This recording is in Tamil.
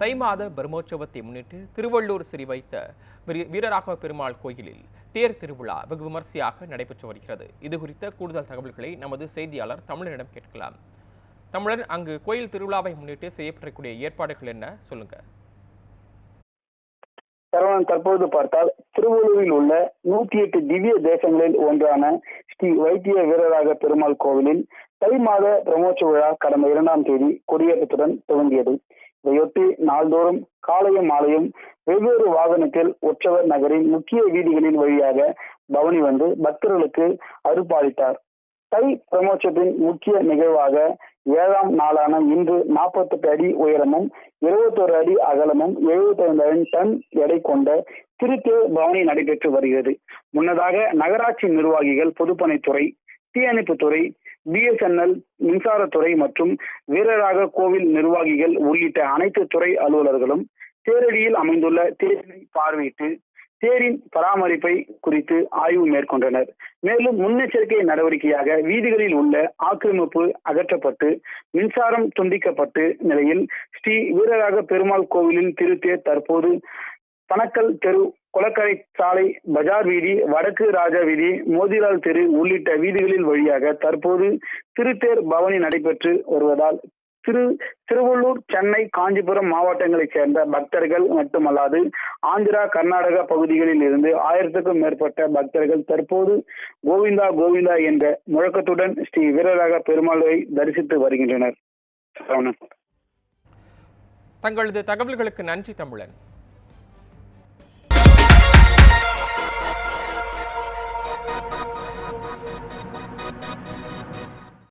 தை மாத பிரம்மோற்சவத்தை முன்னிட்டு திருவள்ளூர் ஸ்ரீ வைத்த வீரராகவ பெருமாள் கோயிலில் தேர் திருவிழா வெகு விமர்சையாக நடைபெற்று வருகிறது. இது குறித்த கூடுதல் தகவல்களை நமது செய்தியாளர் தமிழனிடம் கேட்கலாம். தமிழன், அங்கு கோயில் திருவிழாவை முன்னிட்டு செய்யப்படக்கூடிய ஏற்பாடுகள் என்ன, சொல்லுங்க. தற்போது பார்த்தால் திருவள்ளூரில் உள்ள 108 திவ்ய தேசங்களில் ஒன்றான ஸ்ரீ வைத்திய வீரராக பெருமாள் கோவிலில் தை மாத பிரம்மோற்சவ விழா கடந்த 2ஆம் தேதி கொடியேற்றத்துடன் துவங்கியது. இதையொட்டி நாள்தோறும் காலையும் மாலையும் வெவ்வேறு வாகனத்தில் உற்சவர் நகரின் முக்கிய வீதிகளின் வழியாக பவனி வந்து பக்தர்களுக்கு அருள்பாலித்தார். தை பிரம்மோற்சவத்தின் முக்கிய நிகழ்வாக 7ஆம் நாளான இன்று 48 அடி உயரமும் 21 அடி அகலமும் 75 டன் எடை கொண்ட திருத்தேர் பவனி நடைபெற்று வருகிறது. முன்னதாக நகராட்சி நிர்வாகிகள், பொதுப்பணித்துறை, தீயணைப்புத்துறை, BSNL, மின்சாரத்துறை மற்றும் வீரராக கோவில் நிர்வாகிகள் உள்ளிட்ட அனைத்து துறை அலுவலர்களும் தேரடியில் அமைந்துள்ள தேரை பார்வையிட்டு தேரின் பராமரிப்பை குறித்து ஆய்வு மேற்கொண்டனர். மேலும் முன்னெச்சரிக்கை நடவடிக்கையாக வீதிகளில் உள்ள ஆக்கிரமிப்பு அகற்றப்பட்டு மின்சாரம் துண்டிக்கப்பட்டு நிலையில் ஸ்ரீ வீரராக பெருமாள் கோவிலின் திருத்தேர் தற்போது பனக்கல் தெரு, குளக்கரை சாலை, பஜார் வீதி, வடக்கு ராஜா வீதி, மோதிலால் தெரு உள்ளிட்ட வீதிகளில் வழியாக தற்போது திருத்தேர் பவனி நடைபெற்று வருவதால் திருவள்ளூர், சென்னை, காஞ்சிபுரம் மாவட்டங்களைச் சேர்ந்த பக்தர்கள் மட்டுமல்லாது ஆந்திரா, கர்நாடகா பகுதிகளில் இருந்து 1000க்கும் மேற்பட்ட பக்தர்கள் தற்போது கோவிந்தா கோவிந்தா என்ற முழக்கத்துடன் ஸ்ரீ வீரராக பெருமாளை தரிசித்து வருகின்றனர். தங்களது தகவல்களுக்கு நன்றி தமிழன்.